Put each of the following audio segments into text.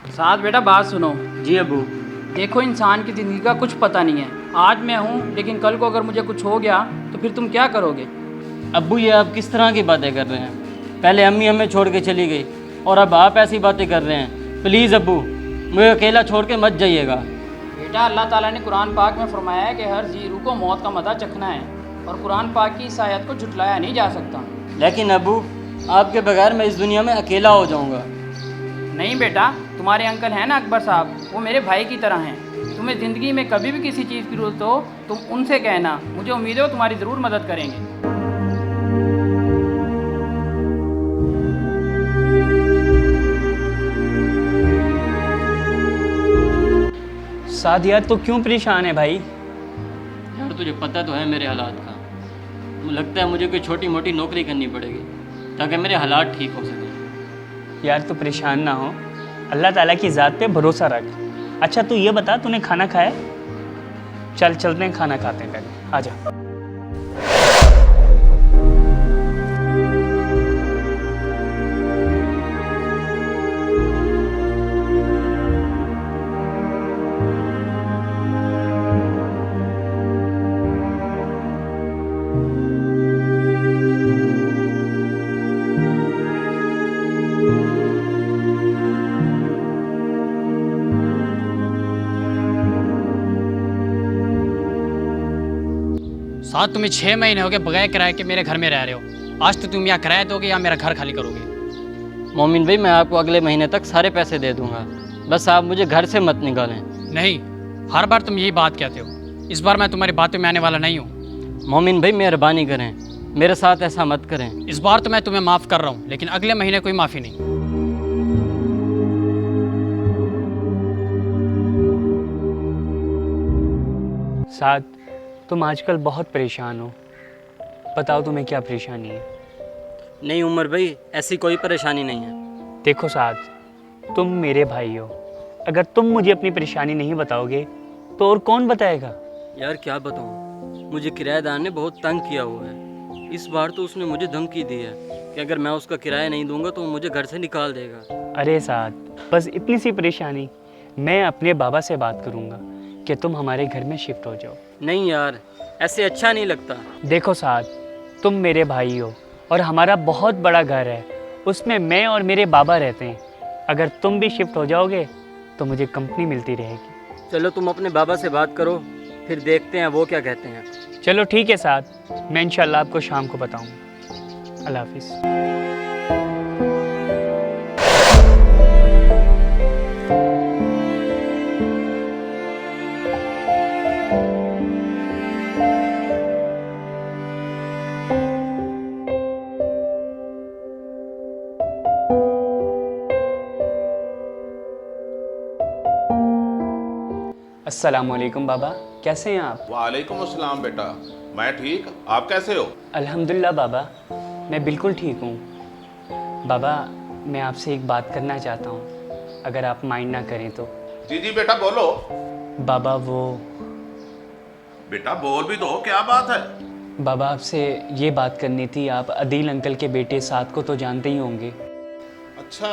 साथ बेटा बात सुनो। जी अबू। देखो, इंसान की ज़िंदगी का कुछ पता नहीं है। आज मैं हूँ, लेकिन कल को अगर मुझे कुछ हो गया तो फिर तुम क्या करोगे? अब्बू ये आप किस तरह की बातें कर रहे हैं? पहले अम्मी हमें छोड़ के चली गई और अब आप ऐसी बातें कर रहे हैं। प्लीज़ अब्बू, मुझे अकेला छोड़ के मत जाइएगा। बेटा, अल्लाह ताला ने कुरान पाक में फरमाया है कि हर जी रूह को मौत का मज़ा चखना है, और कुरान पाक की इस आयत को झुटलाया नहीं जा सकता। लेकिन अब्बू, आपके बगैर मैं इस दुनिया में अकेला हो जाऊंगा। नहीं बेटा, तुम्हारे अंकल हैं ना अकबर साहब, वो मेरे भाई की तरह हैं। तुम्हें ज़िंदगी में कभी भी किसी चीज़ की ज़रूरत हो तुम उनसे कहना, मुझे उम्मीद है वो तुम्हारी ज़रूर मदद करेंगे। सादिया तो क्यों परेशान है भाई? यार तुझे पता तो है मेरे हालात का। लगता है मुझे कोई छोटी मोटी नौकरी करनी पड़ेगी ताकि मेरे हालात ठीक हो सके। यार तू परेशान ना हो, अल्लाह ताला की ज़ात पे भरोसा रख। अच्छा तू ये बता, तूने खाना खाया? चल चलते हैं, खाना खाते हैं पहले, आजा। साथ तुम्हें 6 महीने हो गए बगैर किराए के मेरे घर में रह रहे हो। आज तो तुम या किराया दोगे या मेरा घर खाली करोगे। मोमिन भाई, मैं आपको अगले महीने तक सारे पैसे दे दूंगा, बस आप मुझे घर से मत निकालें। नहीं, हर बार तुम यही बात कहते हो। इस बार मैं तुम्हारी बातों में आने वाला नहीं हूँ। मोमिन भाई मेहरबानी करें, मेरे साथ ऐसा मत करें। इस बार तो मैं तुम्हें माफ़ कर रहा हूँ, लेकिन अगले महीने कोई माफ़ी नहीं। साद, तुम आजकल बहुत परेशान हो, बताओ तुम्हें क्या परेशानी है? नहीं उमर भाई, ऐसी कोई परेशानी नहीं है। देखो साद, तुम मेरे भाई हो, अगर तुम मुझे अपनी परेशानी नहीं बताओगे तो और कौन बताएगा? यार क्या बताऊँ, मुझे किराएदार ने बहुत तंग किया हुआ है। इस बार तो उसने मुझे धमकी दी है कि अगर मैं उसका किराया नहीं दूंगा तो वो मुझे घर से निकाल देगा। अरे साद, बस इतनी सी परेशानी, मैं अपने बाबा से बात करूँगा कि तुम हमारे घर में शिफ्ट हो जाओ। नहीं यार, ऐसे अच्छा नहीं लगता। देखो साद, तुम मेरे भाई हो और हमारा बहुत बड़ा घर है, उसमें मैं और मेरे बाबा रहते हैं। अगर तुम भी शिफ्ट हो जाओगे तो मुझे कंपनी मिलती रहेगी। चलो तुम अपने बाबा से बात करो, फिर देखते हैं वो क्या कहते हैं। चलो ठीक है साद, मैं इंशाल्लाह आपको शाम को बताऊंगा। अल्लाह हाफिज़। अस्सलामुअलैकुम बाबा, कैसे हैं आप? वालेकुम अस्सलाम बेटा, मैं ठीक। आप कैसे हो? अल्हम्दुलिल्लाह बाबा, मैं बिल्कुल ठीक हूँ। बाबा, मैं आपसे एक बात करना चाहता हूँ, अगर आप माइंड ना करें तो। जी जी बेटा बोलो। बाबा वो, बेटा बोल भी दो, क्या बात है? बाबा आपसे ये बात करनी थी। आप अदील अंकल के बेटे साद को तो जानते ही होंगे। अच्छा,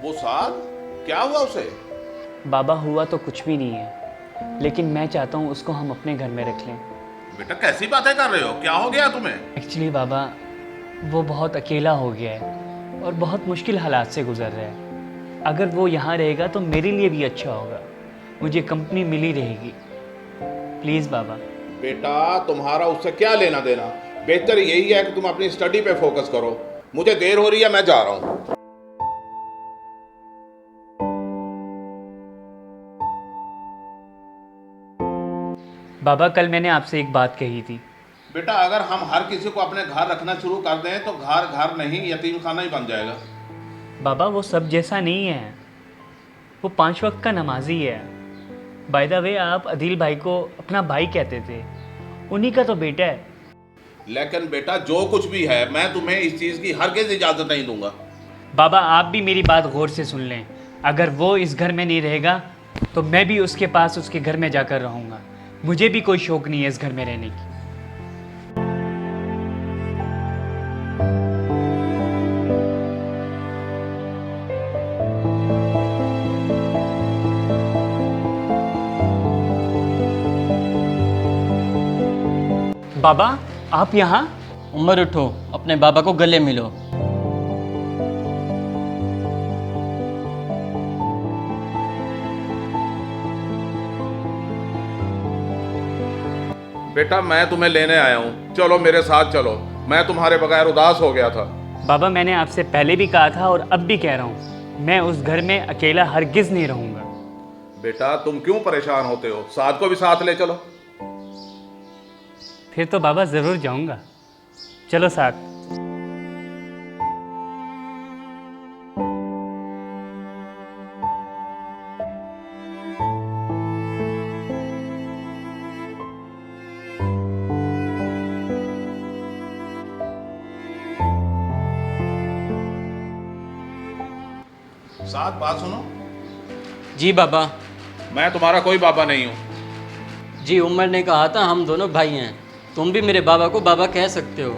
वो साथ क्या हुआ उसे? बाबा हुआ तो कुछ भी नहीं है, लेकिन मैं चाहता हूँ उसको हम अपने घर में रख लें। बेटा कैसी बातें कर रहे हो? क्या हो गया तुम्हें? एक्चुअली बाबा, वो बहुत अकेला हो गया है और बहुत मुश्किल हालात से गुजर रहा है। अगर वो यहाँ रहेगा तो मेरे लिए भी अच्छा होगा, मुझे कंपनी मिली रहेगी। प्लीज़ बाबा। बेटा तुम्हारा उससे क्या लेना देना? बेहतर यही है कि तुम अपनी स्टडी पे फोकस करो। मुझे देर हो रही है, मैं जा रहा हूँ। बाबा, कल मैंने आपसे एक बात कही थी। बेटा अगर हम हर किसी को अपने घर रखना शुरू कर दें तो घर घर नहीं यतीम खाना ही बन जाएगा। बाबा वो सब जैसा नहीं है, वो 5 वक्त का नमाजी है। बाय द वे, आप अदील भाई को अपना भाई कहते थे, उन्हीं का तो बेटा है। लेकिन बेटा जो कुछ भी है, मैं तुम्हें इस चीज़ की हरगिज़ इजाज़त नहीं दूंगा। बाबा आप भी मेरी बात गौर से सुन लें, अगर वो इस घर में नहीं रहेगा तो मैं भी उसके पास उसके घर में जाकर रहूँगा। मुझे भी कोई शौक़ नहीं है इस घर में रहने की। बाबा आप यहाँ? उमर उठो, अपने बाबा को गले मिलो। बेटा मैं तुम्हें लेने आया हूँ, चलो मेरे साथ चलो। मैं तुम्हारे बगैर उदास हो गया था। बाबा मैंने आपसे पहले भी कहा था और अब भी कह रहा हूँ, मैं उस घर में अकेला हरगिज़ नहीं रहूँगा। बेटा तुम क्यों परेशान होते हो, साथ को भी साथ ले चलो। फिर तो बाबा ज़रूर जाऊँगा, चलो साथ। साथ बात सुनो, जी बाबा। मैं तुम्हारा कोई बाबा नहीं हूँ। जी उमर ने कहा था हम दोनों भाई हैं, तुम भी मेरे बाबा को बाबा कह सकते हो।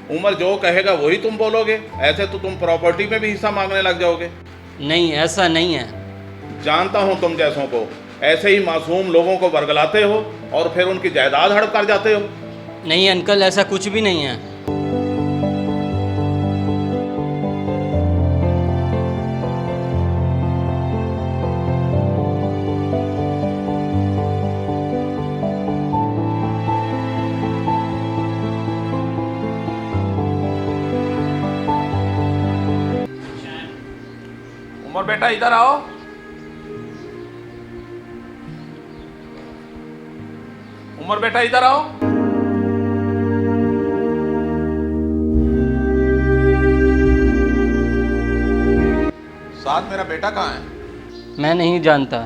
उमर जो कहेगा वही तुम बोलोगे? ऐसे तो तुम प्रॉपर्टी में भी हिस्सा मांगने लग जाओगे। नहीं, ऐसा नहीं है। जानता हूँ तुम जैसों को, ऐसे ही मासूम लोगों को बरगलाते हो और फिर उनकी जायदाद हड़प कर जाते हो। नहीं अंकल, ऐसा कुछ भी नहीं है। उमर बेटा इधर आओ। उमर बेटा इधर आओ। साथ मेरा बेटा कहाँ है? मैं नहीं जानता,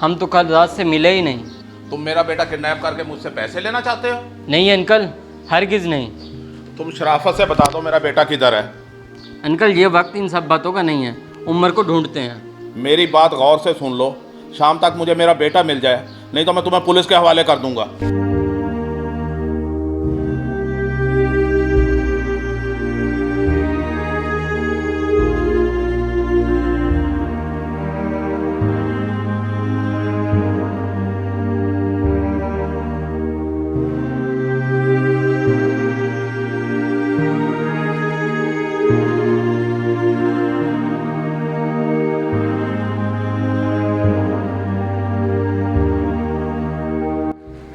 हम तो कल रात से मिले ही नहीं। तुम मेरा बेटा किडनैप करके मुझसे पैसे लेना चाहते हो? नहीं अंकल, हरगिज़ नहीं। तुम शराफत से बता दो मेरा बेटा किधर है। अंकल ये वक्त इन सब बातों का नहीं है, उमर को ढूंढते हैं। मेरी बात गौर से सुन लो, शाम तक मुझे मेरा बेटा मिल जाए, नहीं तो मैं तुम्हें पुलिस के हवाले कर दूंगा।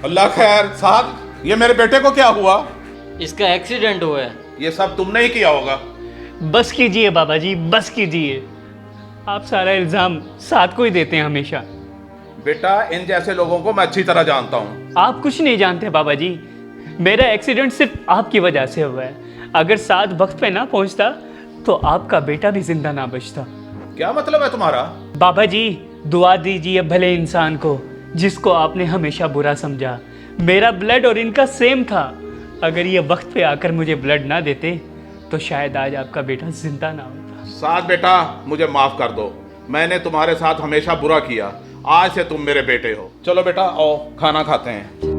अल्लाह खैर। साहब ये मेरे बेटे को क्या हुआ? इसका एक्सीडेंट हुआ है। ये सब तुमने ही किया होगा। बस कीजिए बाबा जी, बस कीजिए। आप सारा इल्ज़ाम साथ को ही देते हैं हमेशा। बेटा इन जैसे लोगों को मैं अच्छी तरह जानता हूँ। आप कुछ नहीं जानते बाबा जी, मेरा एक्सीडेंट सिर्फ आपकी वजह से हुआ है। अगर साथ वक्त पे ना पहुंचता तो आपका बेटा भी जिंदा ना बचता। क्या मतलब है तुम्हारा? बाबा जी दुआ दीजिए भले इंसान को जिसको आपने हमेशा बुरा समझा। मेरा ब्लड और इनका सेम था। अगर ये वक्त पे आकर मुझे ब्लड ना देते तो शायद आज आपका बेटा जिंदा ना होता। साथ बेटा मुझे माफ कर दो, मैंने तुम्हारे साथ हमेशा बुरा किया। आज से तुम मेरे बेटे हो। चलो बेटा आओ खाना खाते हैं।